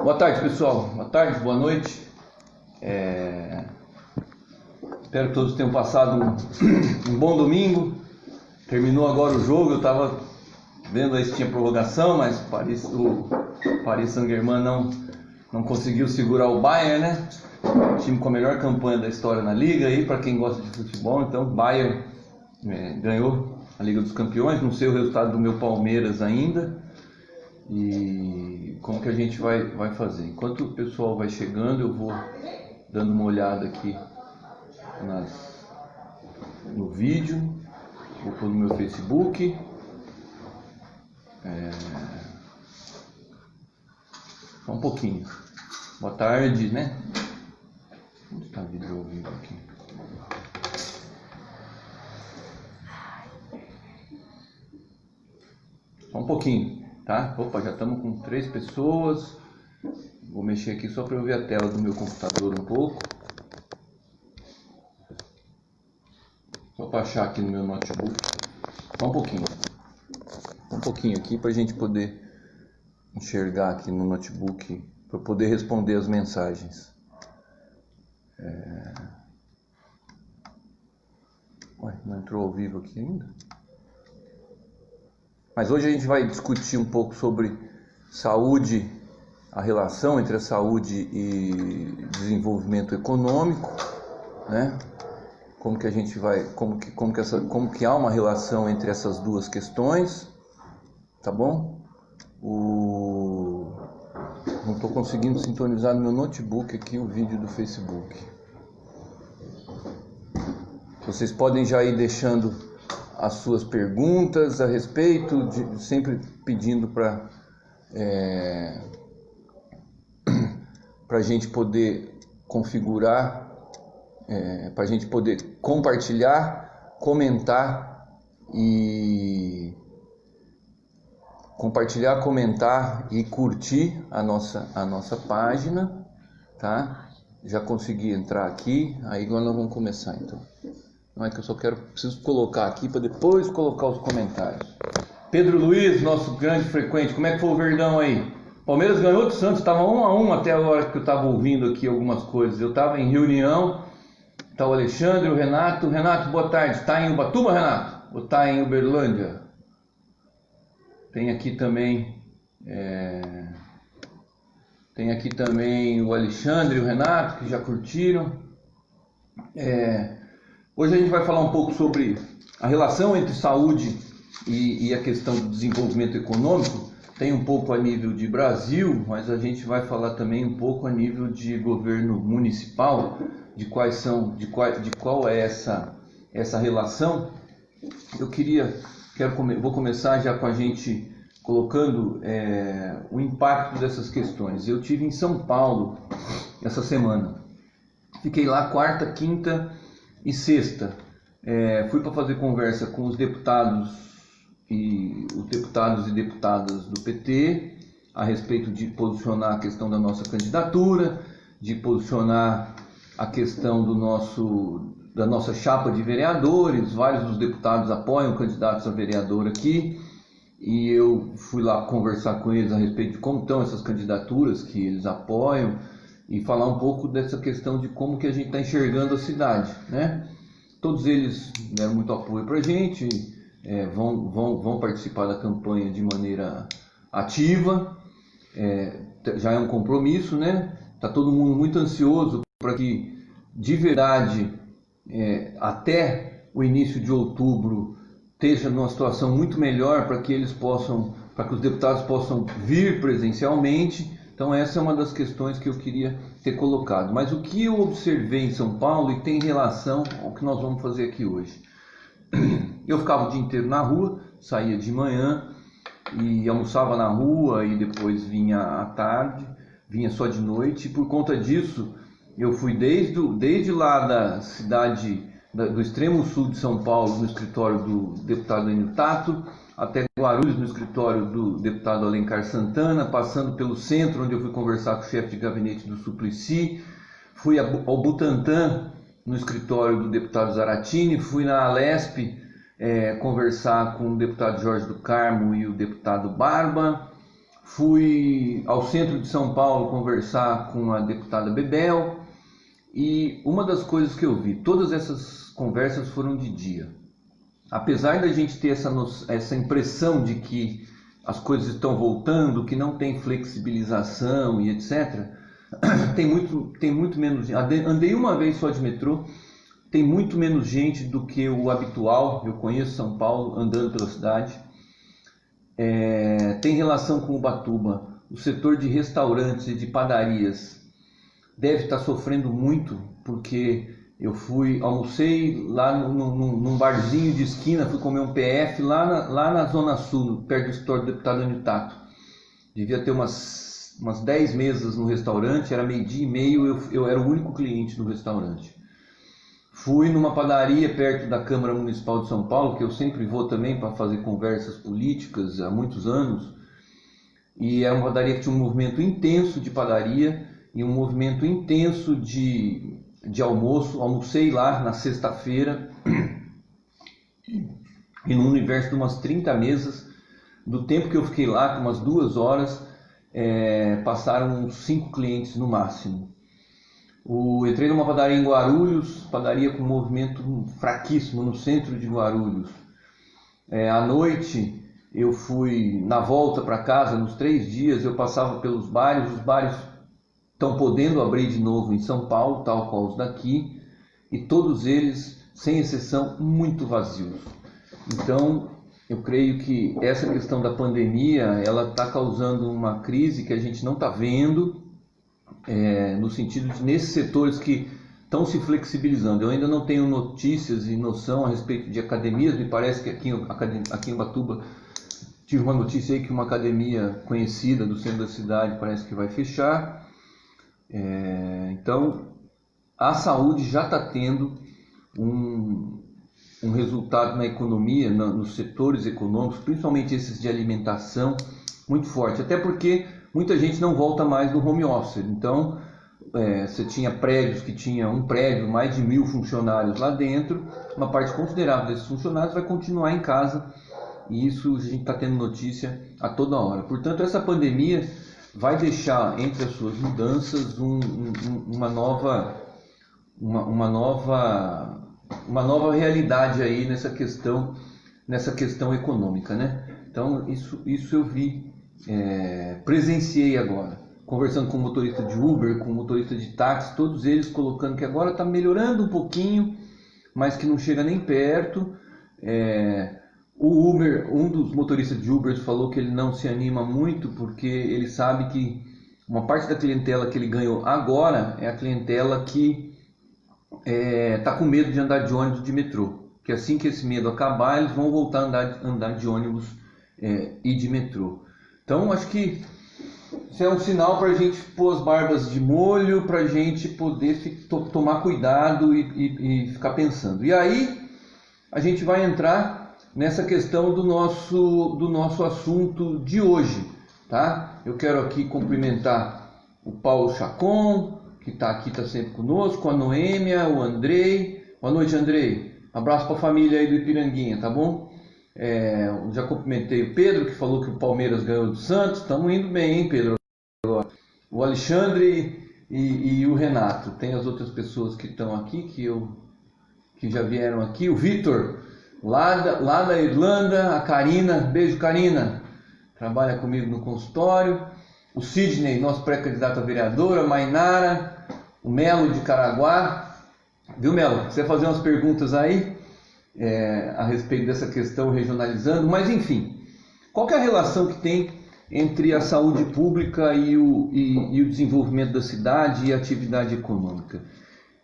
Boa tarde, pessoal. Boa tarde, boa noite. Espero que todos tenham passado um bom domingo. Terminou agora o jogo. Eu estava vendo aí se tinha prorrogação, mas o Paris Saint-Germain não conseguiu segurar o Bayern, né? O time com a melhor campanha da história na Liga aí, para quem gosta de futebol. Então, Bayern ganhou a Liga dos Campeões. Não sei o resultado do meu Palmeiras ainda. E como que a gente vai fazer? Enquanto o pessoal vai chegando, eu vou dando uma olhada aqui no vídeo, vou pôr no meu Facebook. Só um pouquinho. Boa tarde, né? Onde está o vídeo ao vivo aqui? Só um pouquinho. Tá? Opa, já estamos com 3 pessoas. Vou mexer aqui só para eu ver a tela do meu computador um pouco. Só para achar aqui no meu notebook. Só um pouquinho. Um pouquinho aqui para a gente poder enxergar aqui no notebook, para poder responder as mensagens. Ué, não entrou ao vivo aqui ainda? Mas hoje a gente vai discutir um pouco sobre saúde, a relação entre a saúde e desenvolvimento econômico, né? Como que a gente vai, como que há uma relação entre essas duas questões, tá bom? Não estou conseguindo sintonizar no meu notebook aqui o vídeo do Facebook. Vocês podem já ir deixando as suas perguntas a respeito, sempre pedindo para a gente poder configurar, para a gente poder compartilhar, comentar e curtir a nossa página, tá? Já consegui entrar aqui, aí agora nós vamos começar então. Não é que eu preciso colocar aqui para depois colocar os comentários. Pedro Luiz, nosso grande frequente, como é que foi o Verdão aí? Palmeiras ganhou do Santos, estava 1-1 até a hora que eu estava ouvindo aqui algumas coisas. Eu estava em reunião, está o Alexandre, o Renato. Renato, boa tarde. Está em Ubatuba, Renato? Ou está em Uberlândia? Tem aqui também o Alexandre e o Renato, que já curtiram. Hoje a gente vai falar um pouco sobre a relação entre saúde e a questão do desenvolvimento econômico. Tem um pouco a nível de Brasil, mas a gente vai falar também um pouco a nível de governo municipal, qual é essa relação. Vou começar já com a gente colocando o impacto dessas questões. Eu estive em São Paulo essa semana. Fiquei lá quarta, quinta e sexta. Fui para fazer conversa com os deputados e deputadas do PT a respeito de posicionar a questão da nossa candidatura, de posicionar a questão da nossa chapa de vereadores. Vários dos deputados apoiam candidatos a vereador aqui, e eu fui lá conversar com eles a respeito de como estão essas candidaturas que eles apoiam e falar um pouco dessa questão de como que a gente está enxergando a cidade, né? Todos eles deram muito apoio para a gente, vão participar da campanha de maneira ativa, já é um compromisso, né? Está todo mundo muito ansioso para que, de verdade, até o início de outubro, esteja numa situação muito melhor para que os deputados possam vir presencialmente. Então essa é uma das questões que eu queria ter colocado. Mas o que eu observei em São Paulo e tem relação ao que nós vamos fazer aqui hoje. Eu ficava o dia inteiro na rua, saía de manhã e almoçava na rua e depois vinha à tarde, vinha só de noite. E por conta disso, eu fui desde lá da cidade, do extremo sul de São Paulo, no escritório do deputado Enio Tato, até Guarulhos, no escritório do deputado Alencar Santana, passando pelo centro, onde eu fui conversar com o chefe de gabinete do Suplicy, fui ao Butantã, no escritório do deputado Zaratini, fui na Alesp conversar com o deputado Jorge do Carmo e o deputado Barba, Fui ao centro de São Paulo conversar com a deputada Bebel e uma das coisas que eu vi, todas essas conversas foram de dia. Apesar da gente ter essa impressão de que as coisas estão voltando, que não tem flexibilização e etc., tem muito menos. Andei uma vez só de metrô, tem muito menos gente do que o habitual. Eu conheço São Paulo andando pela cidade. Tem relação com Ubatuba. O setor de restaurantes e de padarias deve estar sofrendo muito, porque eu almocei lá num barzinho de esquina, fui comer um PF lá na Zona Sul, perto do escritório do deputado Anitato. Devia ter umas 10 mesas no restaurante, era 12:30, eu era o único cliente do restaurante. Fui numa padaria perto da Câmara Municipal de São Paulo, que eu sempre vou também para fazer conversas políticas há muitos anos, e é uma padaria que tinha um movimento intenso de padaria e um movimento intenso de almoço. Almocei lá na sexta-feira e no universo de umas 30 mesas, do tempo que eu fiquei lá, com umas 2 horas, passaram uns 5 clientes no máximo. Entrei numa padaria em Guarulhos, padaria com movimento fraquíssimo no centro de Guarulhos. À noite eu fui, na volta para casa, nos 3 dias, eu passava pelos bares. Os bares estão podendo abrir de novo em São Paulo, tal qual os daqui, e todos eles, sem exceção, muito vazios. Então, eu creio que essa questão da pandemia, ela está causando uma crise que a gente não está vendo, no sentido de, nesses setores que estão se flexibilizando. Eu ainda não tenho notícias e noção a respeito de academias. Me parece que aqui em Ubatuba tive uma notícia aí que uma academia conhecida do centro da cidade parece que vai fechar. Então, a saúde já está tendo um resultado na economia, nos setores econômicos, principalmente esses de alimentação, muito forte. Até porque muita gente não volta mais do home office. Então, você tinha prédios que tinha um prédio, mais de 1.000 funcionários lá dentro. Uma parte considerável desses funcionários vai continuar em casa, e isso a gente está tendo notícia a toda hora. Portanto, essa pandemia vai deixar entre as suas mudanças uma nova realidade aí nessa questão econômica, né? Então isso eu vi, presenciei agora, conversando com motorista de Uber, com motorista de táxi, todos eles colocando que agora está melhorando um pouquinho, mas que não chega nem perto. O Uber, um dos motoristas de Uber falou que ele não se anima muito, porque ele sabe que uma parte da clientela que ele ganhou agora é a clientela que está com medo de andar de ônibus e de metrô. Que assim que esse medo acabar, eles vão voltar a andar de ônibus e de metrô. Então, acho que isso é um sinal para a gente pôr as barbas de molho, para a gente poder tomar cuidado e ficar pensando. E aí, a gente vai entrar nessa questão do nosso assunto de hoje, tá? Eu quero aqui cumprimentar o Paulo Chacon, que está aqui, está sempre conosco, a Noêmia, o Andrei. Boa noite, Andrei. Abraço para a família aí do Ipiranguinha, tá bom? Já cumprimentei o Pedro, que falou que o Palmeiras ganhou do Santos. Estamos indo bem, hein, Pedro? O Alexandre e o Renato. Tem as outras pessoas que estão aqui, que já vieram aqui. O Vitor, lá da Irlanda. A Karina, beijo, Karina, trabalha comigo no consultório. O Sidney, nosso pré-candidato a vereador. A Mainara, o Melo de Caraguá. Viu, Melo? Você vai fazer umas perguntas aí a respeito dessa questão regionalizando, mas enfim, qual que é a relação que tem entre a saúde pública e o desenvolvimento da cidade e a atividade econômica?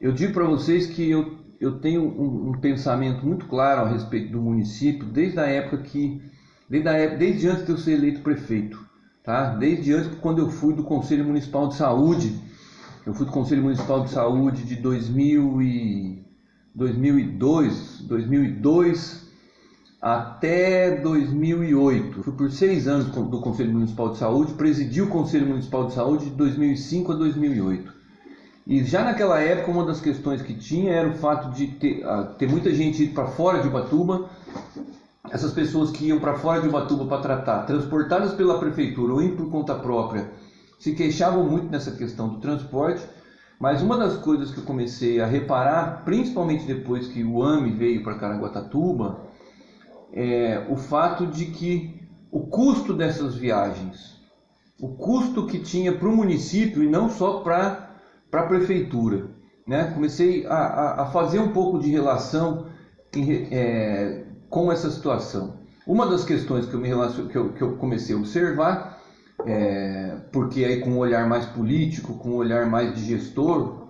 Eu digo para vocês que eu tenho um pensamento muito claro a respeito do município desde antes de eu ser eleito prefeito, tá? Desde antes, quando eu fui do Conselho Municipal de Saúde. Eu fui do Conselho Municipal de Saúde de 2002 até 2008. Fui por 6 anos do Conselho Municipal de Saúde, presidi o Conselho Municipal de Saúde de 2005 a 2008. E já naquela época, uma das questões que tinha era o fato de ter muita gente indo para fora de Ubatuba essas pessoas que iam para fora de Ubatuba para tratar, transportadas pela prefeitura ou indo por conta própria, se queixavam muito nessa questão do transporte. Mas uma das coisas que eu comecei a reparar, principalmente depois que o AME veio para Caraguatatuba, é o fato de que o custo dessas viagens, o custo que tinha para o município e não só para a prefeitura, né? Comecei a fazer um pouco de relação com essa situação. Uma das questões que eu comecei a observar, porque aí com um olhar mais político, com um olhar mais de gestor,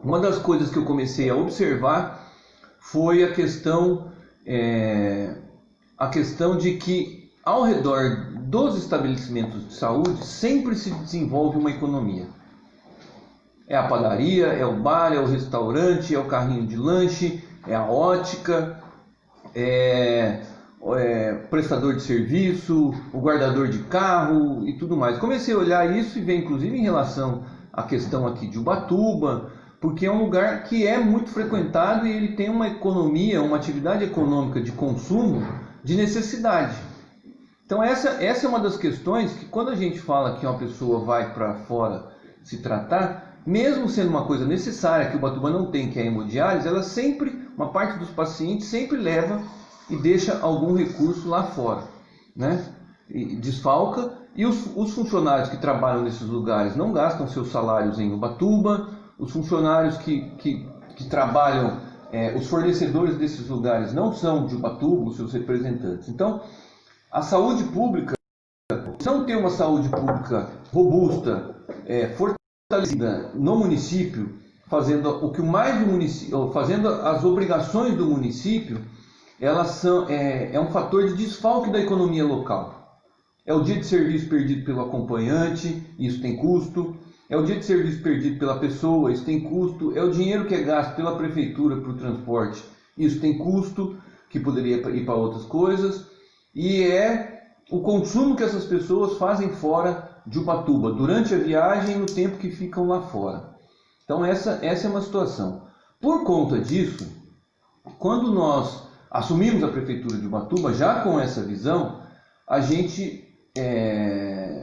uma das coisas que eu comecei a observar foi a questão de que ao redor dos estabelecimentos de saúde sempre se desenvolve uma economia. É a padaria, é o bar, é o restaurante, é o carrinho de lanche, é a ótica, prestador de serviço, o guardador de carro e tudo mais. Comecei a olhar isso e ver inclusive em relação à questão aqui de Ubatuba, porque é um lugar que é muito frequentado e ele tem uma economia, uma atividade econômica de consumo de necessidade. Então essa é uma das questões que quando a gente fala que uma pessoa vai para fora se tratar, mesmo sendo uma coisa necessária que Ubatuba não tem, que é a hemodiálise, ela sempre, uma parte dos pacientes sempre leva e deixa algum recurso lá fora, né? E desfalca, e os funcionários que trabalham nesses lugares não gastam seus salários em Ubatuba, os funcionários que trabalham, os fornecedores desses lugares não são de Ubatuba, os seus representantes. Então, a saúde pública, se não tem uma saúde pública robusta, fortalecida no município, fazendo o que mais do município, fazendo as obrigações do município, elas são um fator de desfalque da economia local. É o dia de serviço perdido pelo acompanhante, isso tem custo. É o dia de serviço perdido pela pessoa, isso tem custo. É o dinheiro que é gasto pela prefeitura para o transporte, isso tem custo, que poderia ir para outras coisas. E é o consumo que essas pessoas fazem fora de Ubatuba, durante a viagem e no tempo que ficam lá fora. Então essa é uma situação. Por conta disso, quando nós assumimos a prefeitura de Ubatuba, já com essa visão, a gente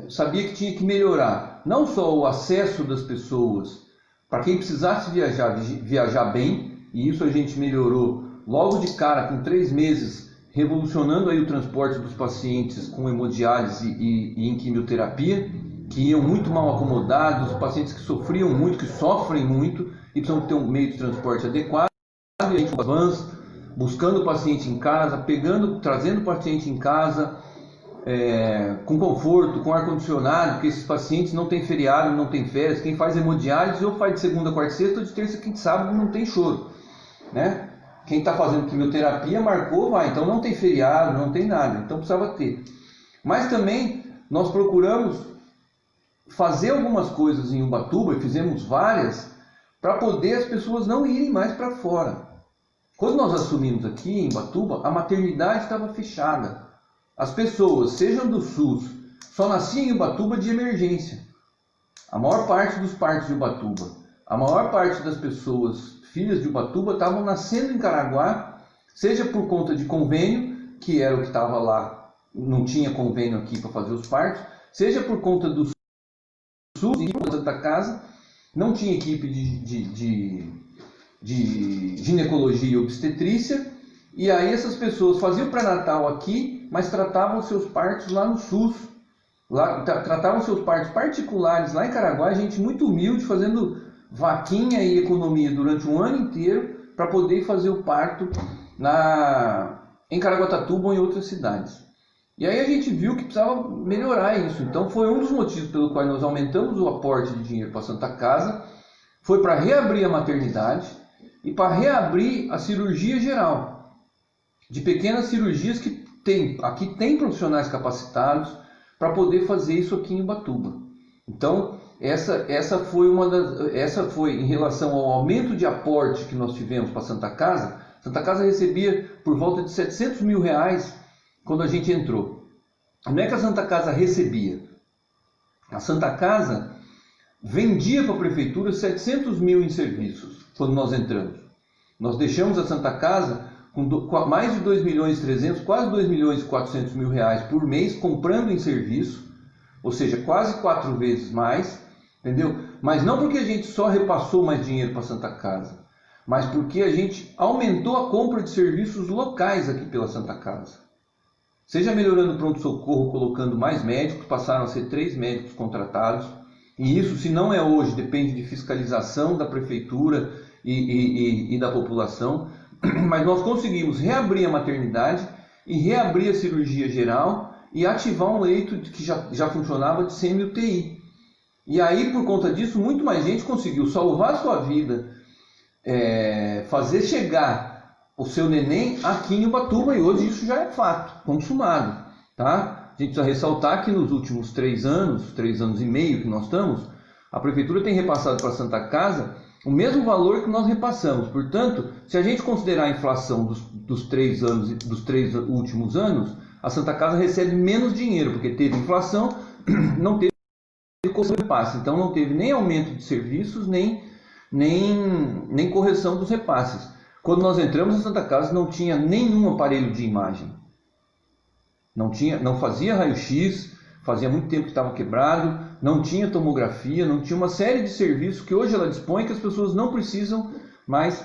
sabia que tinha que melhorar não só o acesso das pessoas, para quem precisasse viajar bem, e isso a gente melhorou logo de cara, com 3 meses, revolucionando aí o transporte dos pacientes com hemodiálise e em quimioterapia, que iam muito mal acomodados, pacientes que sofriam muito, que sofrem muito, e precisam ter um meio de transporte adequado, e a gente avança, buscando o paciente em casa, trazendo o paciente em casa, com conforto, com ar-condicionado, porque esses pacientes não têm feriado, não têm férias. Quem faz hemodiálise ou faz de segunda, quarta e sexta, ou de terça, quinta e sábado, não tem choro, né? Quem está fazendo quimioterapia marcou, vai, então não tem feriado, não tem nada, então precisava ter. Mas também nós procuramos fazer algumas coisas em Ubatuba, e fizemos várias, para poder as pessoas não irem mais para fora. Quando nós assumimos aqui em Ubatuba, a maternidade estava fechada. As pessoas, sejam do SUS, só nasciam em Ubatuba de emergência. A maior parte dos partos de Ubatuba, a maior parte das pessoas, filhas de Ubatuba, estavam nascendo em Caraguá, seja por conta de convênio, que era o que estava lá, não tinha convênio aqui para fazer os partos, seja por conta do SUS, em Santa Casa, não tinha equipe de ginecologia e obstetrícia, e aí essas pessoas faziam pré-natal aqui, mas tratavam seus partos lá no SUS, tratavam seus partos particulares lá em Caraguá, gente muito humilde, fazendo vaquinha e economia durante um ano inteiro para poder fazer o parto em Caraguatatuba ou em outras cidades. E aí a gente viu que precisava melhorar isso, então foi um dos motivos pelo qual nós aumentamos o aporte de dinheiro para a Santa Casa, foi para reabrir a maternidade e para reabrir a cirurgia geral, de pequenas cirurgias que aqui tem profissionais capacitados para poder fazer isso aqui em Ubatuba. Então, essa foi em relação ao aumento de aporte que nós tivemos para a Santa Casa. Santa Casa recebia por volta de R$700 mil quando a gente entrou. Não é que a Santa Casa recebia. A Santa Casa vendia para a prefeitura 700 mil em serviços quando nós entramos. Nós deixamos a Santa Casa com mais de 2 milhões e 300, quase 2 milhões e 400 mil reais por mês comprando em serviço, ou seja, quase 4 vezes mais, entendeu? Mas não porque a gente só repassou mais dinheiro para a Santa Casa, mas porque a gente aumentou a compra de serviços locais aqui pela Santa Casa. Seja melhorando o pronto-socorro, colocando mais médicos, passaram a ser 3 médicos contratados, e isso, se não é hoje, depende de fiscalização da prefeitura e da população, mas nós conseguimos reabrir a maternidade e reabrir a cirurgia geral e ativar um leito que já funcionava de semi-UTI. E aí, por conta disso, muito mais gente conseguiu salvar a sua vida, fazer chegar o seu neném aqui em Ubatuba, e hoje isso já é fato, consumado. Tá? A gente precisa ressaltar que nos últimos 3 anos e meio que nós estamos, a Prefeitura tem repassado para a Santa Casa o mesmo valor que nós repassamos. Portanto, se a gente considerar a inflação dos 3 últimos anos, a Santa Casa recebe menos dinheiro, porque teve inflação, não teve repasse. Então não teve nem aumento de serviços, nem correção dos repasses. Quando nós entramos na Santa Casa, não tinha nenhum aparelho de imagem. Não fazia raio-x, fazia muito tempo que estava quebrado, não tinha tomografia, não tinha uma série de serviços que hoje ela dispõe, que as pessoas não precisam mais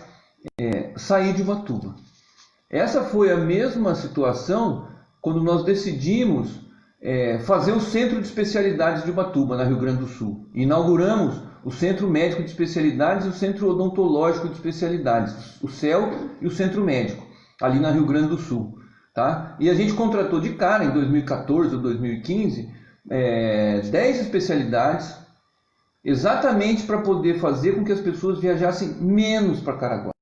sair de Ubatuba. Essa foi a mesma situação quando nós decidimos fazer o Centro de Especialidades de Ubatuba, na Rio Grande do Sul. Inauguramos o Centro Médico de Especialidades e o Centro Odontológico de Especialidades, o CEL e o Centro Médico, ali na Rio Grande do Sul. Tá? E a gente contratou de cara, em 2014 ou 2015, 10 especialidades, exatamente para poder fazer com que as pessoas viajassem menos para Caraguá,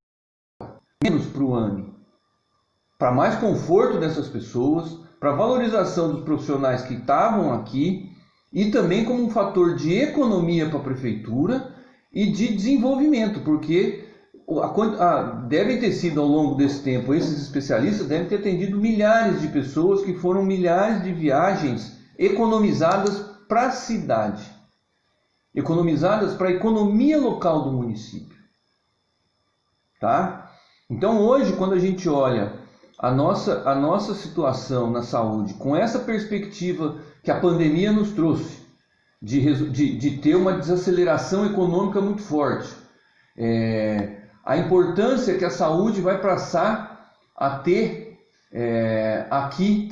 menos para o AME, para mais conforto dessas pessoas, para valorização dos profissionais que estavam aqui, e também como um fator de economia para a prefeitura e de desenvolvimento, porque devem ter sido ao longo desse tempo, esses especialistas devem ter atendido milhares de pessoas, que foram milhares de viagens economizadas para a cidade, economizadas para a economia local do município. Tá? Então hoje, quando a gente olha a nossa situação na saúde, com essa perspectiva que a pandemia nos trouxe, de ter uma desaceleração econômica muito forte, a importância que a saúde vai passar a ter aqui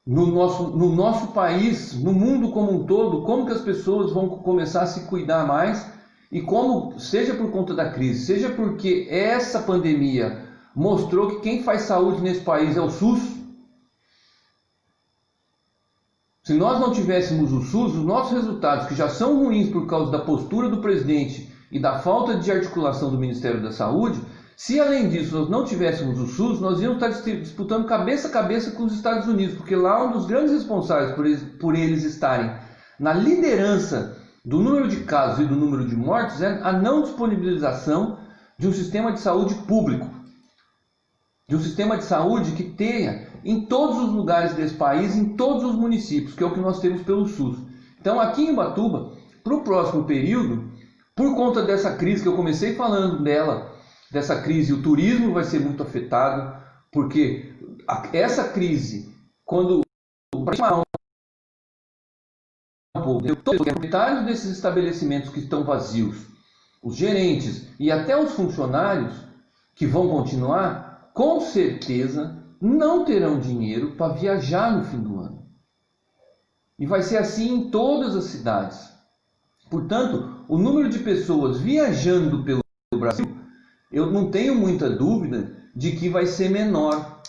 no nosso país, no mundo como um todo, como que as pessoas vão começar a se cuidar mais, e como, seja por conta da crise, seja porque essa pandemia mostrou que quem faz saúde nesse país é o SUS. Se nós não tivéssemos o SUS, os nossos resultados, que já são ruins por causa da postura do presidente e da falta de articulação do Ministério da Saúde, se além disso nós não tivéssemos o SUS, nós íamos estar disputando cabeça a cabeça com os Estados Unidos, porque lá um dos grandes responsáveis por eles estarem na liderança do número de casos e do número de mortes é a não disponibilização de um sistema de saúde público, de um sistema de saúde que tenha em todos os lugares desse país, em todos os municípios, que é o que nós temos pelo SUS. Então aqui em Ubatuba, para o próximo período, por conta dessa crise que eu comecei falando dessa crise, o turismo vai ser muito afetado, porque essa crise, quando os proprietários desses estabelecimentos que estão vazios, os gerentes e até os funcionários que vão continuar, com certeza não terão dinheiro para viajar no fim do ano. E vai ser assim em todas as cidades. Portanto, o número de pessoas viajando pelo Brasil, eu não tenho muita dúvida de que vai ser menor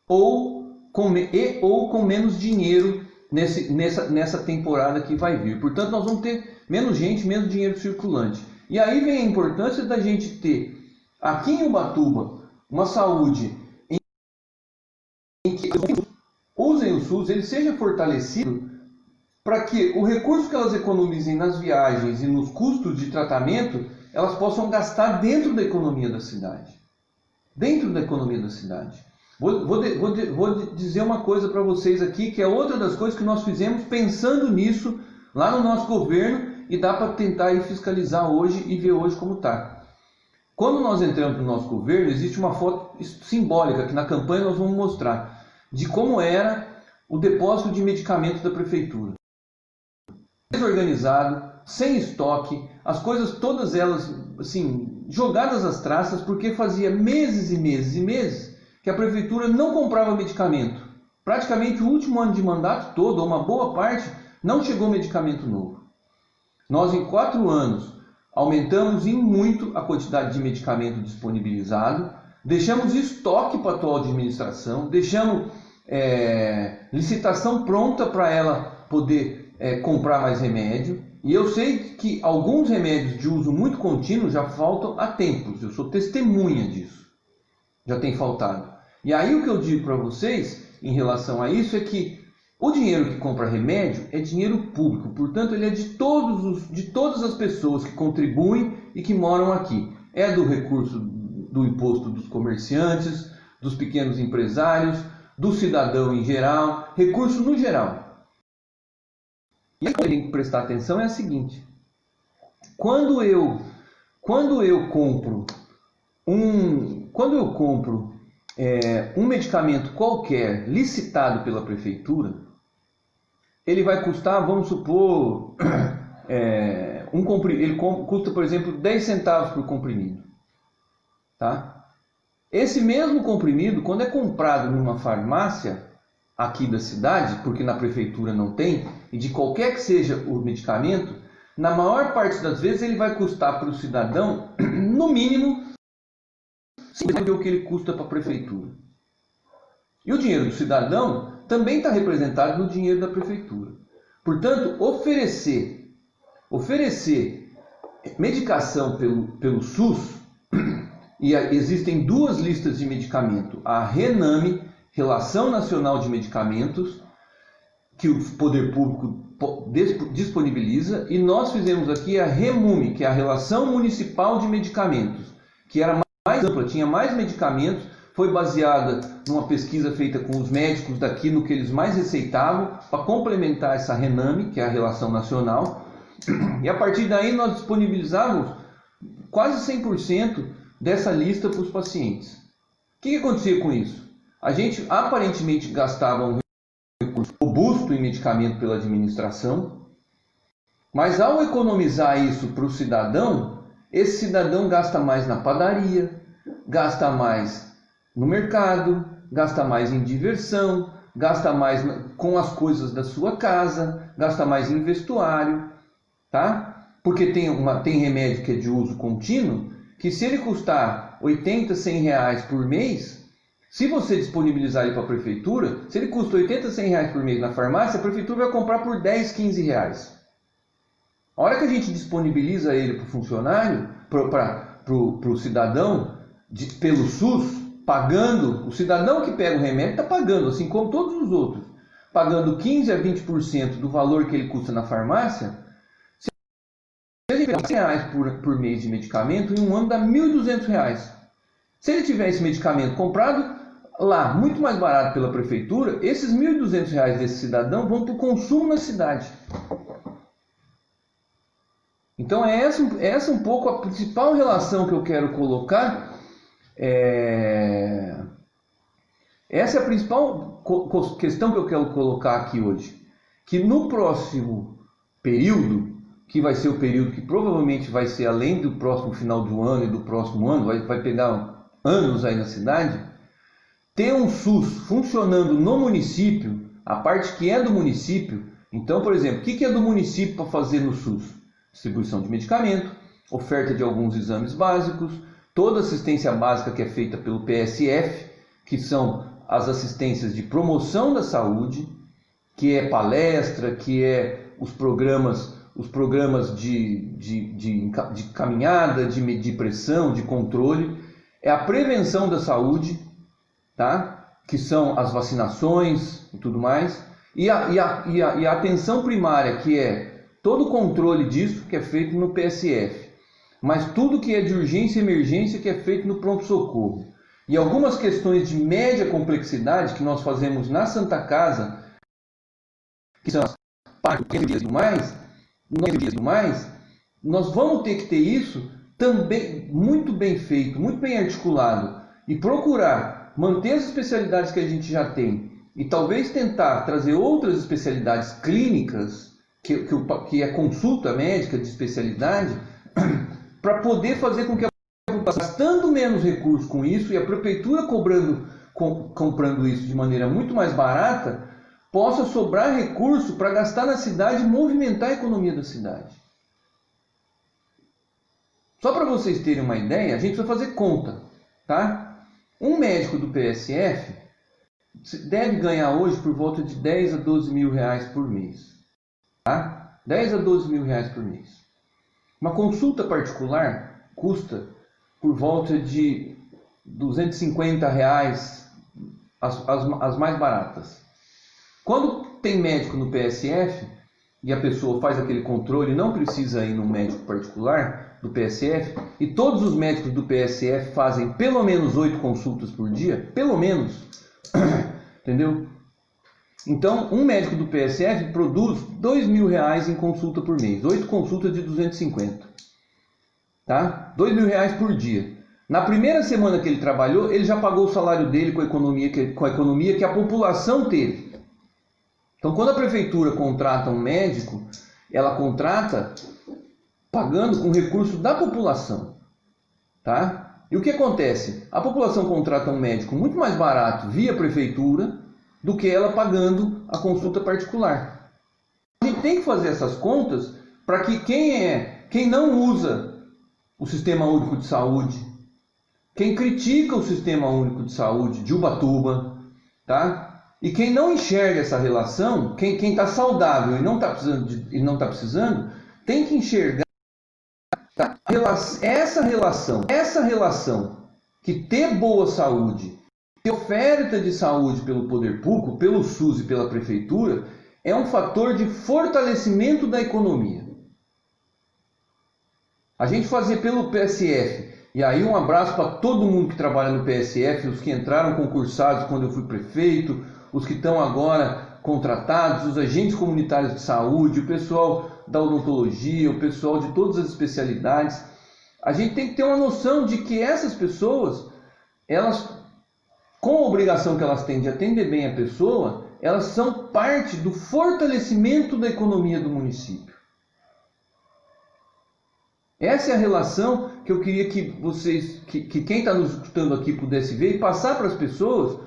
ou com menos dinheiro nessa temporada que vai vir. Portanto, nós vamos ter menos gente, menos dinheiro circulante. E aí vem a importância da gente ter aqui em Ubatuba uma saúde em que usem o SUS, ele seja fortalecido para que o recurso que elas economizem nas viagens e nos custos de tratamento, elas possam gastar dentro da economia da cidade. Dentro da economia da cidade. Vou dizer uma coisa para vocês aqui, que é outra das coisas que nós fizemos pensando nisso lá no nosso governo, e dá para tentar ir fiscalizar hoje e ver hoje como está. Quando nós entramos no nosso governo, existe uma foto simbólica que na campanha nós vamos mostrar de como era o depósito de medicamentos da prefeitura. Desorganizado, sem estoque, as coisas todas elas assim, jogadas às traças, porque fazia meses e meses e meses que a prefeitura não comprava medicamento. Praticamente o último ano de mandato todo, ou uma boa parte, não chegou medicamento novo. Nós em 4 anos aumentamos em muito a quantidade de medicamento disponibilizado, deixamos estoque para a atual administração, deixamos licitação pronta para ela poder comprar mais remédio. E eu sei que alguns remédios de uso muito contínuo já faltam há tempos, eu sou testemunha disso, já tem faltado. E aí o que eu digo para vocês em relação a isso é que o dinheiro que compra remédio é dinheiro público, portanto ele é de todas as pessoas que contribuem e que moram aqui. É do recurso do imposto dos comerciantes, dos pequenos empresários, do cidadão em geral, recurso no geral. E o que tem que prestar atenção é a seguinte: quando eu compro um medicamento qualquer licitado pela prefeitura, ele vai custar, vamos supor, ele custa, por exemplo, 10 centavos por comprimido. Tá? Esse mesmo comprimido, quando é comprado numa farmácia aqui da cidade, porque na prefeitura não tem, e de qualquer que seja o medicamento, na maior parte das vezes ele vai custar para o cidadão, no mínimo, 50 vezes o que ele custa para a prefeitura. E o dinheiro do cidadão também está representado no dinheiro da prefeitura. Portanto, oferecer medicação pelo SUS, e existem 2 listas de medicamento, a RENAME, Relação Nacional de Medicamentos, que o poder público disponibiliza, e nós fizemos aqui a REMUME, que é a Relação Municipal de Medicamentos, que era mais ampla, tinha mais medicamentos, foi baseada numa pesquisa feita com os médicos daqui, no que eles mais receitavam, para complementar essa RENAME, que é a Relação Nacional, e a partir daí nós disponibilizávamos quase 100% dessa lista para os pacientes. O que acontecia com isso? A gente aparentemente gastava um recurso robusto em medicamento pela administração, mas ao economizar isso para o cidadão, esse cidadão gasta mais na padaria, gasta mais no mercado, gasta mais em diversão, gasta mais com as coisas da sua casa, gasta mais em vestuário, tá? Porque tem remédio que é de uso contínuo, que se ele custar 80, 100 reais por mês, se você disponibilizar ele para a prefeitura, se ele custa 80, 100 reais por mês na farmácia, a prefeitura vai comprar por 10, 15 reais. A hora que a gente disponibiliza ele para o funcionário, para o cidadão, pelo SUS, pagando, o cidadão que pega o remédio está pagando, assim como todos os outros, pagando 15 a 20% do valor que ele custa na farmácia. Se a gente pegar 100 reais por mês de medicamento, em um ano dá 1.200 reais. Se ele tiver esse medicamento comprado lá, muito mais barato pela prefeitura, esses 1.200 reais desse cidadão vão para o consumo na cidade. Então é essa um pouco a principal relação que eu quero colocar. Essa é a principal questão que eu quero colocar aqui hoje. Que no próximo período, que vai ser o período que provavelmente vai ser além do próximo final do ano e do próximo ano, vai pegar anos aí na cidade, ter um SUS funcionando no município, a parte que é do município. Então, por exemplo, o que é do município para fazer no SUS? Distribuição de medicamento, oferta de alguns exames básicos, toda assistência básica que é feita pelo PSF, que são as assistências de promoção da saúde, que é palestra, que é os programas de caminhada, de medir pressão, de controle, é a prevenção da saúde, tá? Que são as vacinações e tudo mais, e a atenção primária, que é todo o controle disso, que é feito no PSF, mas tudo que é de urgência e emergência, que é feito no pronto-socorro. E algumas questões de média complexidade que nós fazemos na Santa Casa, que são as partes e mais, nós vamos ter que ter isso também muito bem feito, muito bem articulado, e procurar manter as especialidades que a gente já tem e talvez tentar trazer outras especialidades clínicas, que é consulta médica de especialidade, para poder fazer com que a população, gastando menos recursos com isso e a prefeitura comprando isso de maneira muito mais barata, possa sobrar recurso para gastar na cidade e movimentar a economia da cidade. Só para vocês terem uma ideia, a gente precisa fazer conta, tá? Um médico do PSF deve ganhar hoje por volta de 10 a 12 mil reais por mês, tá? 10 a 12 mil reais por mês. Uma consulta particular custa por volta de 250 reais as mais baratas. Quando tem médico no PSF e a pessoa faz aquele controle, não precisa ir num médico particular do PSF, e todos os médicos do PSF fazem pelo menos 8 consultas por dia, pelo menos, entendeu? Então, um médico do PSF produz 2 mil reais em consulta por mês, 8 consultas de 250, tá? 2 mil reais por dia. Na primeira semana que ele trabalhou, ele já pagou o salário dele com a economia que a população teve. Então, quando a prefeitura contrata um médico, ela contrata pagando com recurso da população, tá? E o que acontece? A população contrata um médico muito mais barato via prefeitura do que ela pagando a consulta particular. A gente tem que fazer essas contas para que quem não usa o Sistema Único de Saúde, quem critica o Sistema Único de Saúde de Ubatuba, tá? E quem não enxerga essa relação, quem está saudável e não está precisando, tem que enxergar essa relação que ter boa saúde, ter oferta de saúde pelo poder público, pelo SUS e pela prefeitura, é um fator de fortalecimento da economia. A gente fazer pelo PSF, e aí um abraço para todo mundo que trabalha no PSF, os que entraram concursados quando eu fui prefeito, os que estão agora contratados, os agentes comunitários de saúde, o pessoal da odontologia, o pessoal de todas as especialidades. A gente tem que ter uma noção de que essas pessoas, elas, com a obrigação que elas têm de atender bem a pessoa, elas são parte do fortalecimento da economia do município. Essa é a relação que eu queria que vocês, que quem está nos escutando aqui pudesse ver e passar para as pessoas,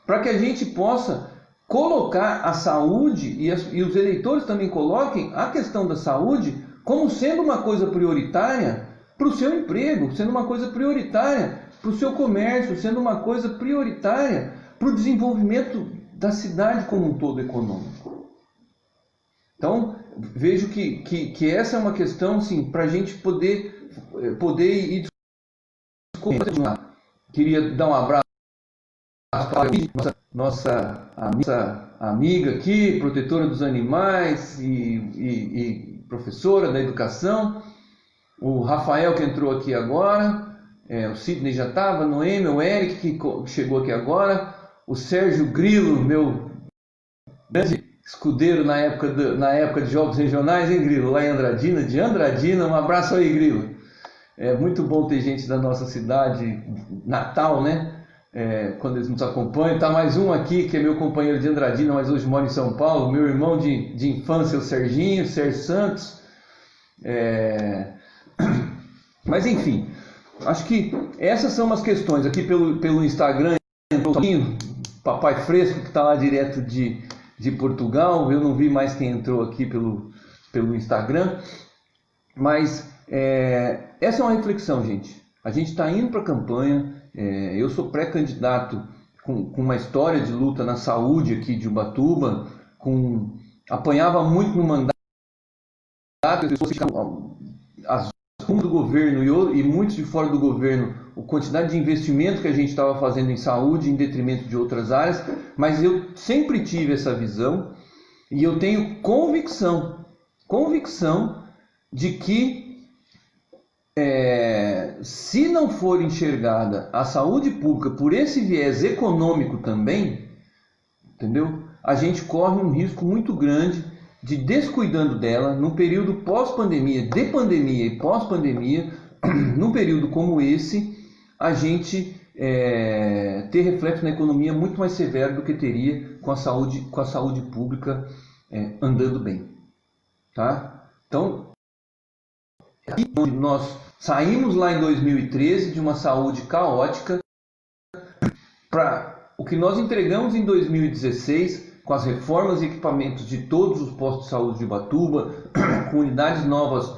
para que a gente possa colocar a saúde, e os eleitores também coloquem a questão da saúde como sendo uma coisa prioritária para o seu emprego, sendo uma coisa prioritária para o seu comércio, sendo uma coisa prioritária para o desenvolvimento da cidade como um todo econômico. Então, vejo que essa é uma questão, sim, para a gente poder ir discutindo. Queria dar um abraço para nossa amiga aqui, protetora dos animais e professora da educação, o Rafael que entrou aqui agora, o Sidney já estava, Noêmia, o Eric que chegou aqui agora, o Sérgio Grilo, meu grande escudeiro na época de jogos regionais, hein, Grilo? Lá em Andradina, de Andradina, um abraço aí, Grilo. É muito bom ter gente da nossa cidade natal, né? Quando eles nos acompanham. Tá mais um aqui, que é meu companheiro de Andradina, mas hoje mora em São Paulo, meu irmão de infância, o Serginho, Sérgio Santos. Mas enfim, acho que essas são umas questões. Aqui pelo Instagram, Papai Fresco, que está lá direto de Portugal. Eu não vi mais quem entrou aqui pelo Instagram. Mas essa é uma reflexão, gente. A gente está indo para a campanha. Eu sou pré-candidato com uma história de luta na saúde aqui de Ubatuba. Apanhava muito no mandato. As pessoas ficavam do governo e muitos de fora do governo, a quantidade de investimento que a gente estava fazendo em saúde em detrimento de outras áreas, mas eu sempre tive essa visão e eu tenho convicção de que se não for enxergada a saúde pública por esse viés econômico também, entendeu? A gente corre um risco muito grande de, descuidando dela, no período pós-pandemia, de pandemia e pós-pandemia, num período como esse, a gente ter reflexo na economia muito mais severo do que teria com a saúde pública andando bem. Tá? Então, aqui onde nós saímos lá em 2013 de uma saúde caótica para o que nós entregamos em 2016 com as reformas e equipamentos de todos os postos de saúde de Ubatuba, com unidades novas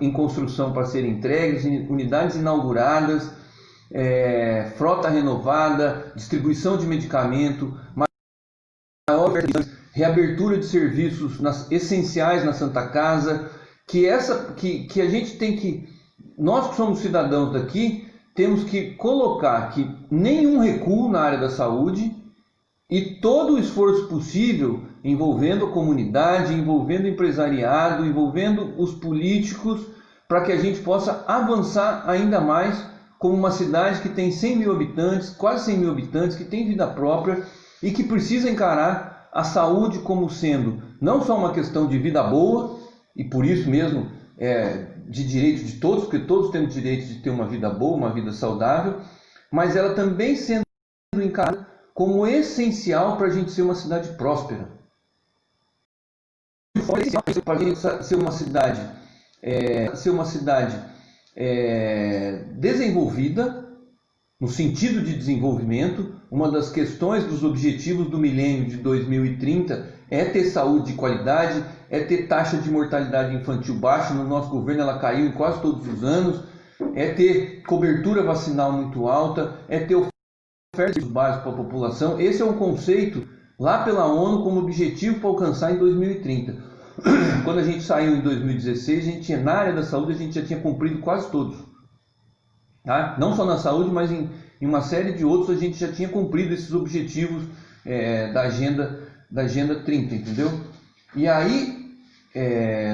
em construção para serem entregues, unidades inauguradas, frota renovada, distribuição de medicamento, maior reabertura de serviços essenciais na Santa Casa, que a gente tem que, nós que somos cidadãos daqui, temos que colocar que nenhum recuo na área da saúde e todo o esforço possível envolvendo a comunidade, envolvendo o empresariado, envolvendo os políticos, para que a gente possa avançar ainda mais como uma cidade que tem 100 mil habitantes, quase 100 mil habitantes, que tem vida própria e que precisa encarar a saúde como sendo não só uma questão de vida boa, e por isso mesmo de direito de todos, porque todos temos direito de ter uma vida boa, uma vida saudável, mas ela também sendo encarada como essencial para a gente ser uma cidade próspera. Para a gente ser uma cidade desenvolvida, no sentido de desenvolvimento. Uma das questões dos objetivos do milênio de 2030 é ter saúde de qualidade, é ter taxa de mortalidade infantil baixa. No nosso governo ela caiu em quase todos os anos, é ter cobertura vacinal muito alta, é ter oferta de básicos para a população. Esse é um conceito lá pela ONU como objetivo para alcançar em 2030. Quando a gente saiu em 2016, a gente tinha, na área da saúde a gente já tinha cumprido quase todos. Tá? Não só na saúde, mas em uma série de outros a gente já tinha cumprido esses objetivos da agenda 30, entendeu? E aí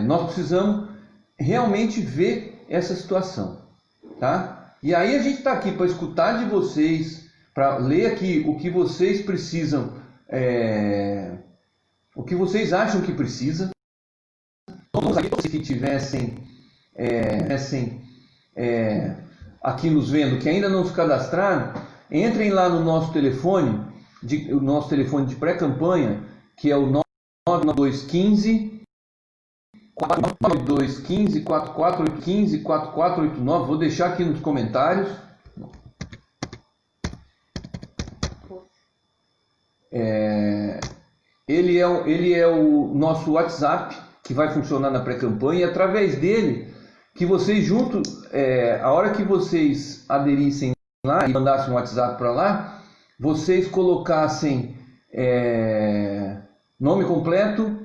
nós precisamos realmente ver essa situação, tá? E aí a gente está aqui para escutar de vocês, para ler aqui o que vocês precisam, o que vocês acham que precisa. Todos aqueles que tivessem aqui nos vendo, que ainda não se cadastraram, entrem lá no nosso telefone, de pré-campanha, que é o 99215 4489. Vou deixar aqui nos comentários. Ele é o nosso WhatsApp, que vai funcionar na pré-campanha, e através dele, que vocês a hora que vocês aderissem lá e mandassem um WhatsApp para lá, vocês colocassem nome completo,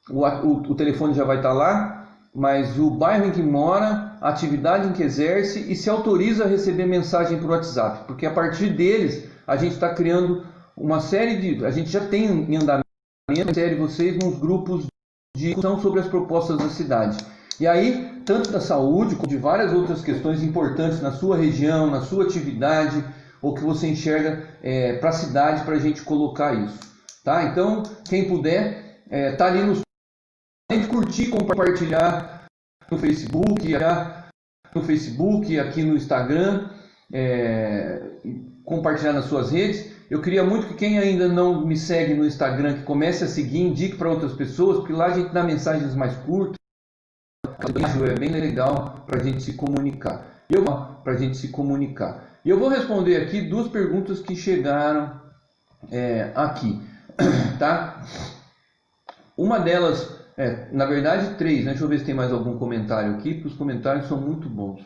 o telefone já vai estar lá, mas o bairro em que mora, a atividade em que exerce, e se autoriza a receber mensagem por WhatsApp, porque a partir deles a gente está criando uma série a gente já tem em andamento uma série de vocês nos grupos de discussão sobre as propostas da cidade. E aí, tanto da saúde, como de várias outras questões importantes na sua região, na sua atividade, ou que você enxerga para a cidade, para a gente colocar isso. Tá? Então, quem puder, tá ali além de curtir, compartilhar no Facebook, aqui no Instagram, compartilhar nas suas redes. Eu queria muito que quem ainda não me segue no Instagram, que comece a seguir, indique para outras pessoas, porque lá a gente dá mensagens mais curtas. É bem legal para a gente se comunicar. E eu vou responder aqui duas perguntas que chegaram aqui, tá? Uma delas, na verdade três, né? Deixa eu ver se tem mais algum comentário aqui, porque os comentários são muito bons.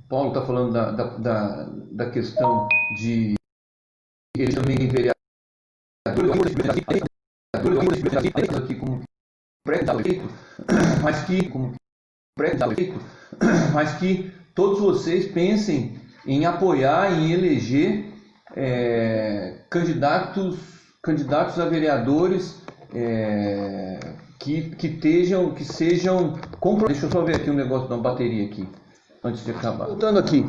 Paulo está falando da questão de ele também vereador aqui como pré-eleito, mas que todos vocês pensem em apoiar, em eleger candidatos a vereadores que sejam comprometidos. Deixa eu só ver aqui um negócio da bateria aqui, antes de acabar. Voltando aqui,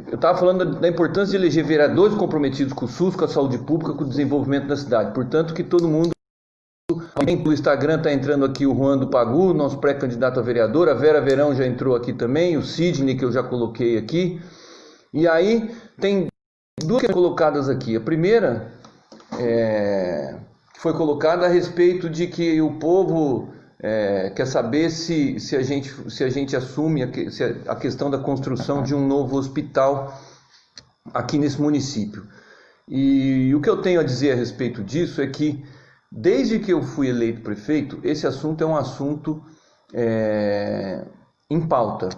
eu estava falando da importância de eleger vereadores comprometidos com o SUS, com a saúde pública, com o desenvolvimento da cidade. Portanto, que todo mundo No Instagram está entrando aqui o Juan do Pagu, nosso pré-candidato a vereador. A Vera Verão já entrou aqui também, o Sidney, que eu já coloquei aqui. E aí tem duas colocadas aqui. A primeira foi colocada a respeito de que o povo quer saber se a gente assume a questão da construção de um novo hospital aqui nesse município. E o que eu tenho a dizer a respeito disso é que, desde que eu fui eleito prefeito, esse assunto é um assunto em pauta,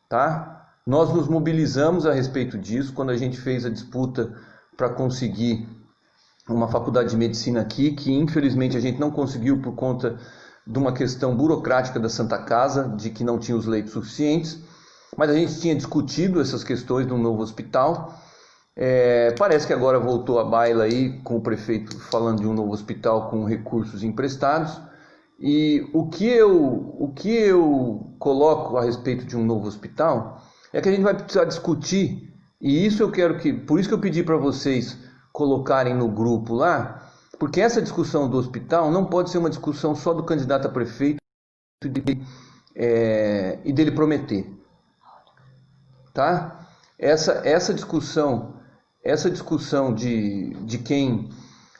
tá? Nós nos mobilizamos a respeito disso quando a gente fez a disputa para conseguir uma faculdade de medicina aqui, que infelizmente a gente não conseguiu por conta de uma questão burocrática da Santa Casa, de que não tinha os leitos suficientes, mas a gente tinha discutido essas questões de um novo hospital. Parece que agora voltou a baila aí com o prefeito falando de um novo hospital com recursos emprestados. E o que eu coloco a respeito de um novo hospital é que a gente vai precisar discutir, e isso por isso que eu pedi para vocês colocarem no grupo lá, porque essa discussão do hospital não pode ser uma discussão só do candidato a prefeito e dele prometer, tá? Essa discussão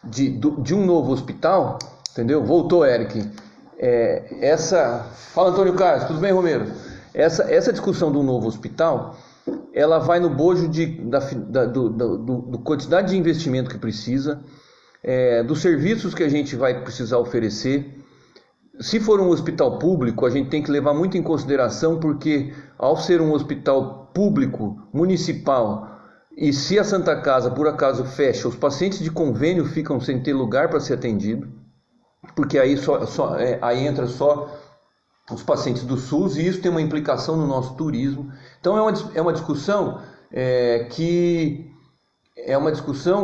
de um novo hospital, entendeu? Voltou, Eric. Fala, Antônio Carlos, tudo bem, Romero? Essa discussão de um novo hospital, ela vai no bojo do quantidade de investimento que precisa, dos serviços que a gente vai precisar oferecer. Se for um hospital público, a gente tem que levar muito em consideração, porque ao ser um hospital público, municipal, e se a Santa Casa por acaso fecha, os pacientes de convênio ficam sem ter lugar para ser atendido, porque aí aí entra só os pacientes do SUS, e isso tem uma implicação no nosso turismo. Então é uma discussão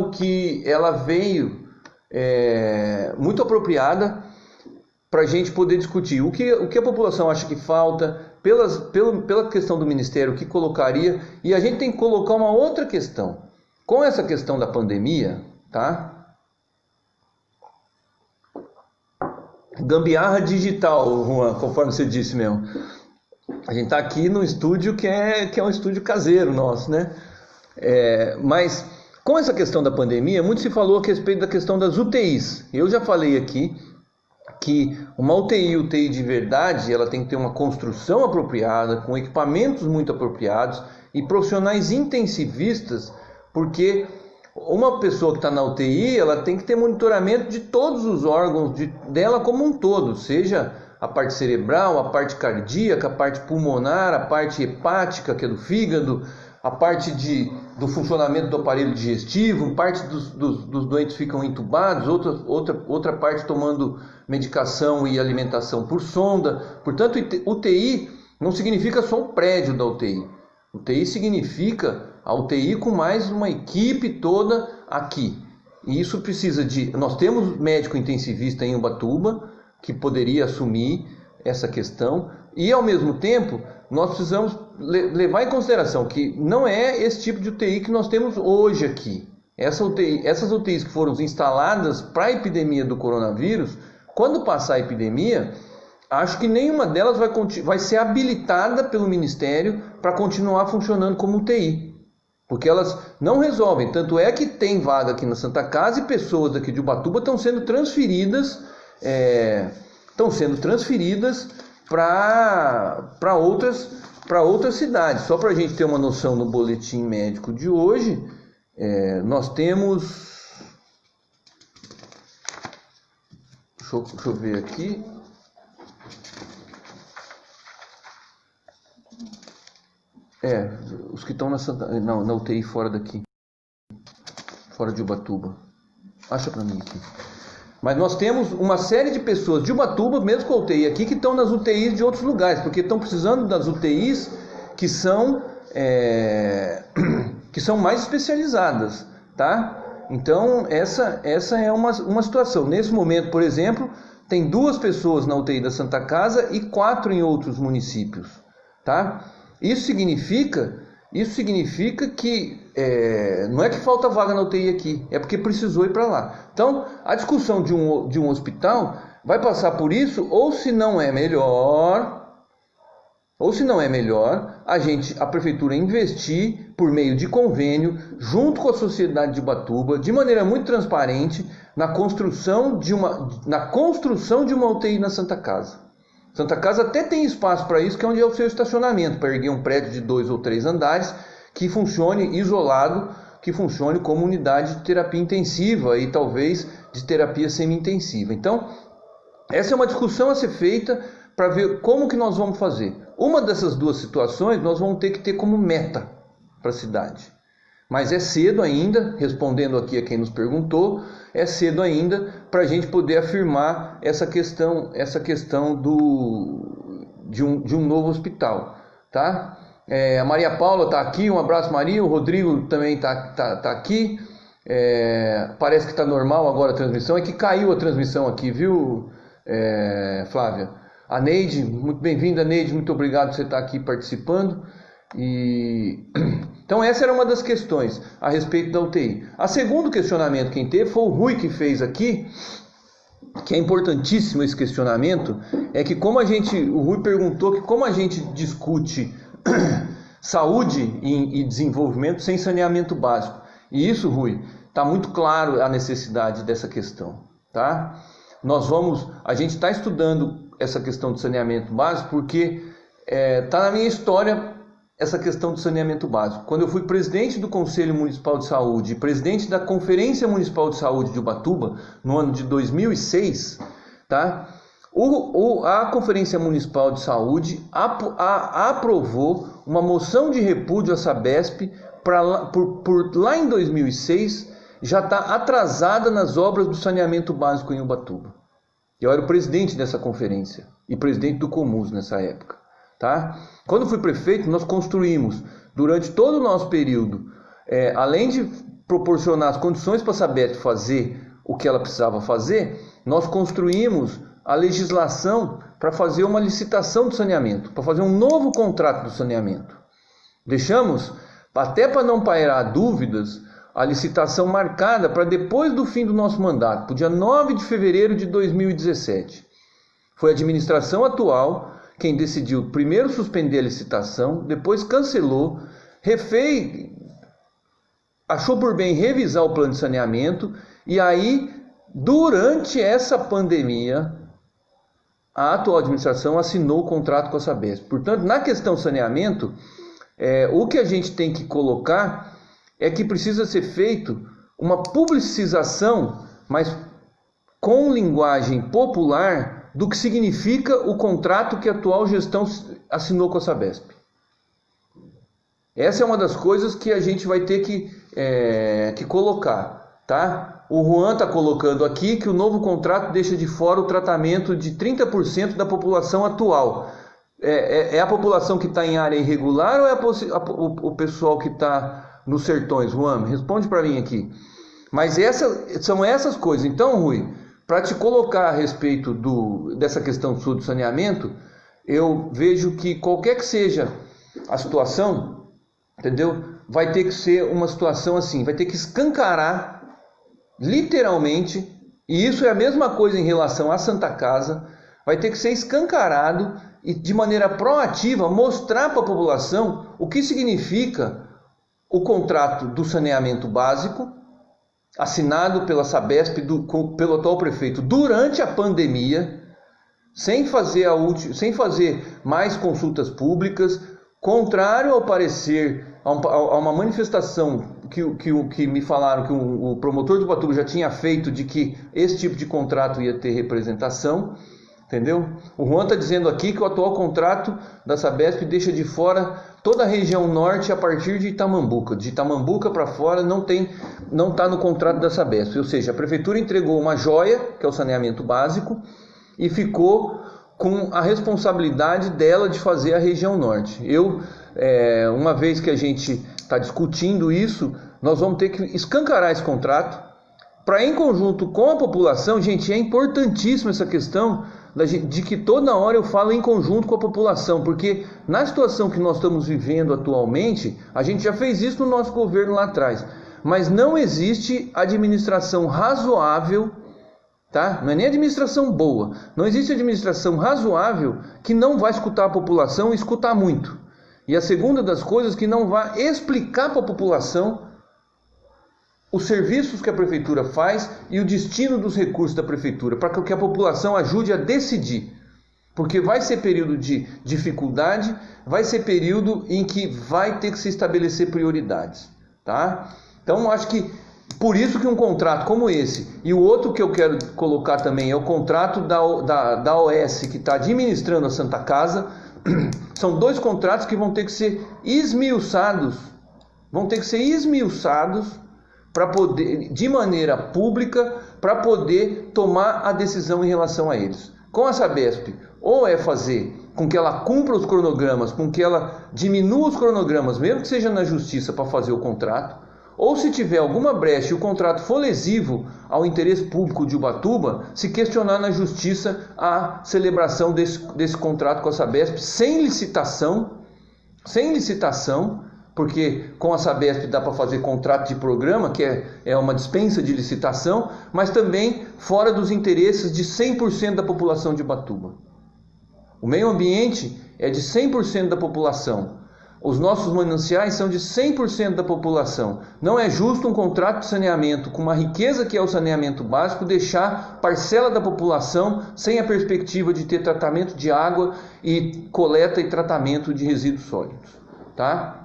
que ela veio muito apropriada para a gente poder discutir o que a população acha que falta, pela questão do Ministério, o que colocaria, e a gente tem que colocar uma outra questão. Com essa questão da pandemia, tá? Gambiarra digital, Juan, conforme você disse mesmo. A gente está aqui no estúdio que é um estúdio caseiro nosso, né? Mas com essa questão da pandemia, muito se falou a respeito da questão das UTIs. Eu já falei aqui que uma UTI de verdade, ela tem que ter uma construção apropriada, com equipamentos muito apropriados e profissionais intensivistas, porque uma pessoa que está na UTI, ela tem que ter monitoramento de todos os órgãos dela como um todo, seja a parte cerebral, a parte cardíaca, a parte pulmonar, a parte hepática, que é do fígado, a parte do funcionamento do aparelho digestivo, parte dos doentes ficam entubados, outra parte tomando medicação e alimentação por sonda. Portanto, UTI não significa só um prédio da UTI. UTI significa a UTI com mais uma equipe toda aqui. E isso precisa nós temos médico intensivista em Ubatuba, que poderia assumir essa questão, e ao mesmo tempo nós precisamos levar em consideração que não é esse tipo de UTI que nós temos hoje aqui. Essas UTIs que foram instaladas para a epidemia do coronavírus, quando passar a epidemia, acho que nenhuma delas vai ser habilitada pelo Ministério para continuar funcionando como UTI. Porque elas não resolvem. Tanto é que tem vaga aqui na Santa Casa e pessoas daqui de Ubatuba estão sendo transferidas para outras cidades. Só para a gente ter uma noção, no boletim médico de hoje, nós temos... Deixa eu ver aqui. Os que estão na UTI fora daqui, fora de Ubatuba. Acha para mim aqui. Mas nós temos uma série de pessoas de Ubatuba, mesmo com a UTI aqui, que estão nas UTIs de outros lugares, porque estão precisando das UTIs que são mais especializadas, tá? Então, essa é uma situação. Nesse momento, por exemplo, tem 2 pessoas na UTI da Santa Casa e 4 em outros municípios, tá? Isso significa que não é que falta vaga na UTI aqui, é porque precisou ir para lá. Então, a discussão de um hospital, vai passar por isso, ou se não é melhor, a prefeitura investir por meio de convênio, junto com a sociedade de Ubatuba, de maneira muito transparente, na construção de uma UTI na Santa Casa. Santa Casa até tem espaço para isso, que é onde é o seu estacionamento, para erguer um prédio de 2 ou 3 andares, que funcione isolado, que funcione como unidade de terapia intensiva e talvez de terapia semi-intensiva. Então, essa é uma discussão a ser feita para ver como que nós vamos fazer. Uma dessas duas situações nós vamos ter que ter como meta para a cidade. Mas é cedo ainda, respondendo aqui a quem nos perguntou, é cedo ainda para a gente poder afirmar essa questão de um novo hospital, tá? A Maria Paula está aqui, um abraço Maria, o Rodrigo também tá aqui, parece que está normal agora a transmissão, é que caiu a transmissão aqui, viu, Flávia? A Neide, muito bem-vinda Neide, muito obrigado por você estar aqui participando. Então essa era uma das questões a respeito da UTI. A segundo questionamento quem teve foi o Rui, que fez aqui, que é importantíssimo esse questionamento, é que o Rui perguntou que como a gente discute saúde e desenvolvimento sem saneamento básico. E isso, Rui, está muito claro a necessidade dessa questão, tá? A gente está estudando essa questão do saneamento básico porque está na minha história essa questão do saneamento básico. Quando eu fui presidente do Conselho Municipal de Saúde e presidente da Conferência Municipal de Saúde de Ubatuba, no ano de 2006, tá? A Conferência Municipal de Saúde aprovou uma moção de repúdio à Sabesp por lá em 2006 já está atrasada nas obras do saneamento básico em Ubatuba. Eu era o presidente dessa conferência e presidente do Comus nessa época, tá? Quando fui prefeito, nós construímos, durante todo o nosso período, além de proporcionar as condições para a Sabesp fazer o que ela precisava fazer, nós construímos a legislação para fazer uma licitação de saneamento, para fazer um novo contrato do saneamento. Deixamos, até para não pairar dúvidas, a licitação marcada para depois do fim do nosso mandato, para o dia 9 de fevereiro de 2017. Foi a administração atual quem decidiu primeiro suspender a licitação, depois cancelou, achou por bem revisar o plano de saneamento, e aí, durante essa pandemia, a atual administração assinou o contrato com a Sabesp. Portanto, na questão saneamento, o que a gente tem que colocar é que precisa ser feito uma publicização, mas com linguagem popular, do que significa o contrato que a atual gestão assinou com a Sabesp. Essa é uma das coisas que a gente vai ter que colocar, tá? O Juan está colocando aqui que o novo contrato deixa de fora o tratamento de 30% da população atual. É a população que está em área irregular ou é o pessoal que está nos sertões? Juan, responde para mim aqui. Mas são essas coisas. Então, Rui, para te colocar a respeito dessa questão do saneamento, eu vejo que qualquer que seja a situação, entendeu? Vai ter que ser uma situação assim, vai ter que escancarar, literalmente, e isso é a mesma coisa em relação à Santa Casa, vai ter que ser escancarado e de maneira proativa mostrar para a população o que significa o contrato do saneamento básico, assinado pela Sabesp, pelo atual prefeito, durante a pandemia, sem fazer mais consultas públicas, contrário ao parecer, a uma manifestação que me falaram que o promotor de Ubatuba já tinha feito de que esse tipo de contrato ia ter representação, entendeu? O Juan está dizendo aqui que o atual contrato da Sabesp deixa de fora toda a região norte a partir de Itamambuca. De Itamambuca para fora não está no contrato da Sabesp. Ou seja, a prefeitura entregou uma joia, que é o saneamento básico, e ficou com a responsabilidade dela de fazer a região norte. Uma vez que a gente está discutindo isso, nós vamos ter que escancarar esse contrato para, em conjunto com a população, gente, é importantíssima essa questão de que toda hora eu falo em conjunto com a população, porque na situação que nós estamos vivendo atualmente, a gente já fez isso no nosso governo lá atrás, mas não existe administração razoável Tá? Não é nem administração boa. Não existe administração razoável que não vai escutar a população e escutar muito. E a segunda das coisas, que não vai explicar para a população os serviços que a prefeitura faz e o destino dos recursos da prefeitura, para que a população ajude a decidir. Porque vai ser período de dificuldade, vai ser período em que vai ter que se estabelecer prioridades. Tá? Então, acho que por isso que um contrato como esse, e o outro que eu quero colocar também é o contrato da OS, que está administrando a Santa Casa. São dois contratos que vão ter que ser esmiuçados, para poder, de maneira pública, para poder tomar a decisão em relação a eles. Com a Sabesp, ou é fazer com que ela cumpra os cronogramas, com que ela diminua os cronogramas, mesmo que seja na justiça, para fazer o contrato, ou se tiver alguma brecha e o contrato for lesivo ao interesse público de Ubatuba, se questionar na justiça a celebração desse contrato com a Sabesp sem licitação, porque com a Sabesp dá para fazer contrato de programa, que é uma dispensa de licitação, mas também fora dos interesses de 100% da população de Ubatuba. O meio ambiente é de 100% da população. Os nossos mananciais são de 100% da população. Não é justo um contrato de saneamento com uma riqueza que é o saneamento básico deixar parcela da população sem a perspectiva de ter tratamento de água e coleta e tratamento de resíduos sólidos. Tá?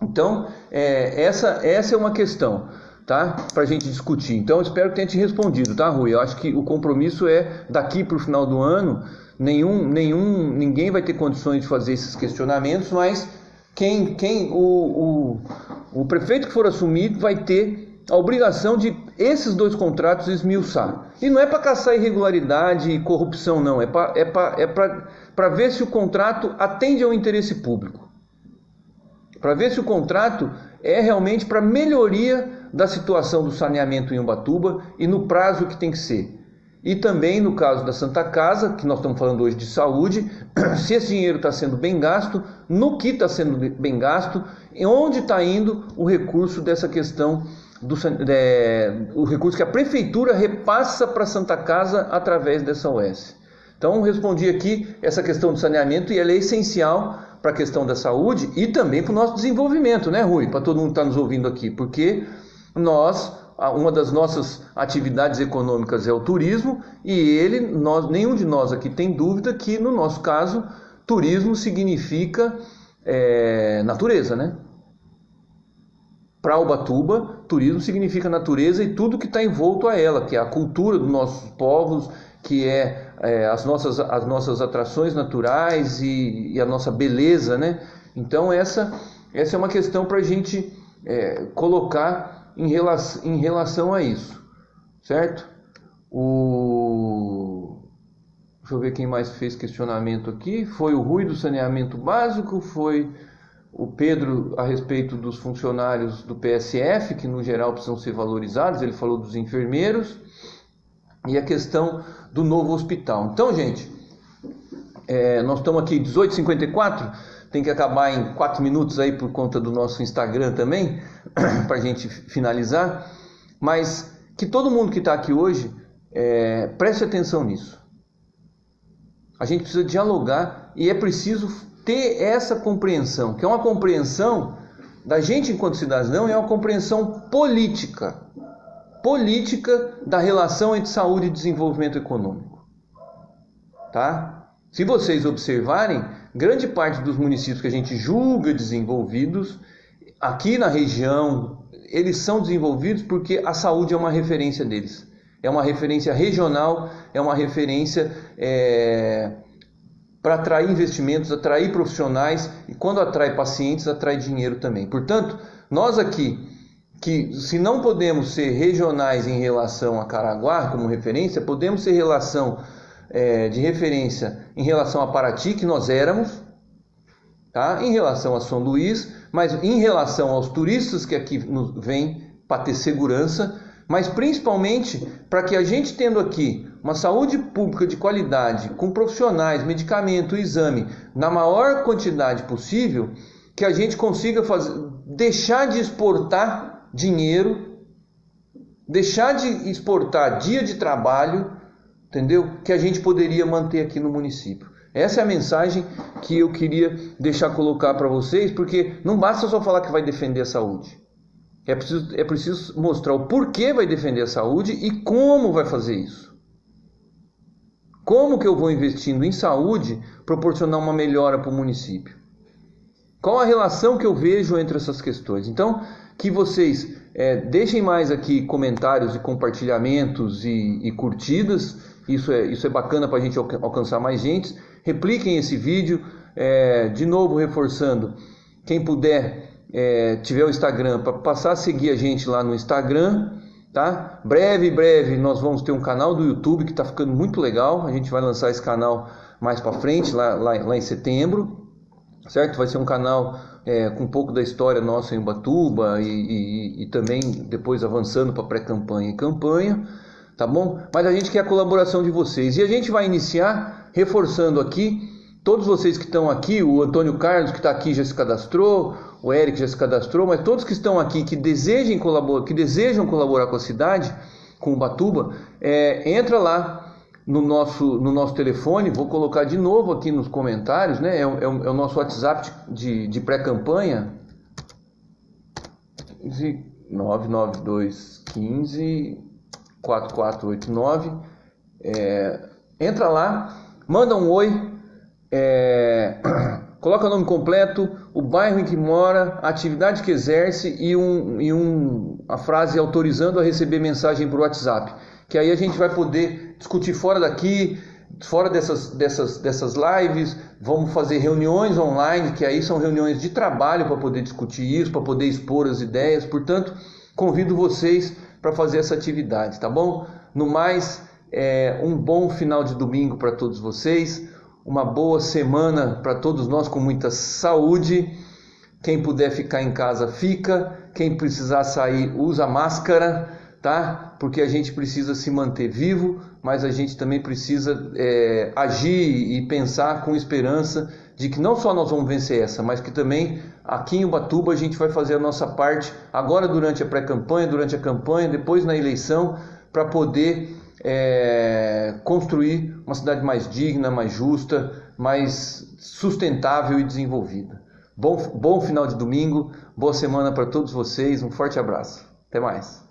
Então, essa é uma questão, tá? Para a gente discutir. Então, eu espero que tenha te respondido, tá, Rui? Eu acho que o compromisso é daqui para o final do ano. Ninguém vai ter condições de fazer esses questionamentos, mas o prefeito que for assumir vai ter a obrigação de esses dois contratos esmiuçar. E não é para caçar irregularidade e corrupção, não. É para ver se o contrato atende ao interesse público. Para ver se o contrato é realmente para melhoria da situação do saneamento em Ubatuba e no prazo que tem que ser. E também no caso da Santa Casa, que nós estamos falando hoje de saúde, se esse dinheiro está sendo bem gasto, no que está sendo bem gasto, e onde está indo o recurso dessa questão, o recurso que a prefeitura repassa para a Santa Casa através dessa OS. Então, respondi aqui essa questão do saneamento, e ela é essencial para a questão da saúde e também para o nosso desenvolvimento, né, Rui? Para todo mundo que está nos ouvindo aqui, porque uma das nossas atividades econômicas é o turismo, e nenhum de nós aqui tem dúvida que, no nosso caso, turismo significa natureza, né? Para Ubatuba, turismo significa natureza e tudo que está envolto a ela, que é a cultura dos nossos povos, que as nossas atrações naturais e a nossa beleza, né? Então essa é uma questão para a gente colocar em relação a isso, certo? Deixa eu ver quem mais fez questionamento aqui. Foi o Rui do saneamento básico, foi o Pedro a respeito dos funcionários do PSF, que no geral precisam ser valorizados, ele falou dos enfermeiros, e a questão do novo hospital. Então, gente, nós estamos aqui 18h54, tem que acabar em 4 minutos aí por conta do nosso Instagram também, para a gente finalizar, mas que todo mundo que está aqui hoje preste atenção nisso. A gente precisa dialogar e é preciso ter essa compreensão, que é uma compreensão da gente enquanto cidadão, é uma compreensão política da relação entre saúde e desenvolvimento econômico. Tá? Se vocês observarem, grande parte dos municípios que a gente julga desenvolvidos, aqui na região, eles são desenvolvidos porque a saúde é uma referência deles. É uma referência regional, é uma referência para atrair investimentos, atrair profissionais, e quando atrai pacientes, atrai dinheiro também. Portanto, nós aqui, que se não podemos ser regionais em relação a Caraguá como referência, podemos ser de referência em relação a Paraty, que nós éramos, tá? Em relação a São Luís, mas em relação aos turistas que aqui vêm para ter segurança, mas principalmente para que a gente, tendo aqui uma saúde pública de qualidade, com profissionais, medicamento, exame, na maior quantidade possível, que a gente consiga deixar de exportar dinheiro, deixar de exportar dia de trabalho entendeu? Que a gente poderia manter aqui no município. Essa é a mensagem que eu queria colocar para vocês, porque não basta só falar que vai defender a saúde. É preciso mostrar o porquê vai defender a saúde e como vai fazer isso. Como que eu vou investindo em saúde proporcionar uma melhora para o município? Qual a relação que eu vejo entre essas questões? Então, que vocês deixem mais aqui comentários e compartilhamentos e curtidas. Isso é bacana para a gente alcançar mais gente. Repliquem esse vídeo. De novo, reforçando, quem puder, tiver o Instagram, para passar a seguir a gente lá no Instagram. Tá? Breve nós vamos ter um canal do YouTube que está ficando muito legal. A gente vai lançar esse canal mais para frente, lá em setembro. Certo? Vai ser um canal com um pouco da história nossa em Ubatuba e também depois avançando para pré-campanha e campanha, tá bom? Mas a gente quer a colaboração de vocês e a gente vai iniciar reforçando aqui, todos vocês que estão aqui, o Antônio Carlos que está aqui já se cadastrou, o Eric já se cadastrou, mas todos que estão aqui que desejam colaborar com a cidade, com Ubatuba, entra lá no nosso telefone, vou colocar de novo aqui nos comentários, né? É o nosso WhatsApp de pré-campanha, 992154489. Entra lá, manda um oi, coloca o nome completo, o bairro em que mora, a atividade que exerce e a frase autorizando a receber mensagem por WhatsApp. Que aí a gente vai poder discutir fora daqui, fora dessas lives, vamos fazer reuniões online, que aí são reuniões de trabalho para poder discutir isso, para poder expor as ideias. Portanto, convido vocês para fazer essa atividade, tá bom? No mais, um bom final de domingo para todos vocês, uma boa semana para todos nós com muita saúde. Quem puder ficar em casa, fica. Quem precisar sair, usa máscara. Tá? Porque a gente precisa se manter vivo, mas a gente também precisa agir e pensar com esperança de que não só nós vamos vencer essa, mas que também aqui em Ubatuba a gente vai fazer a nossa parte agora durante a pré-campanha, durante a campanha, depois na eleição, para poder construir uma cidade mais digna, mais justa, mais sustentável e desenvolvida. Bom final de domingo, boa semana para todos vocês, um forte abraço. Até mais.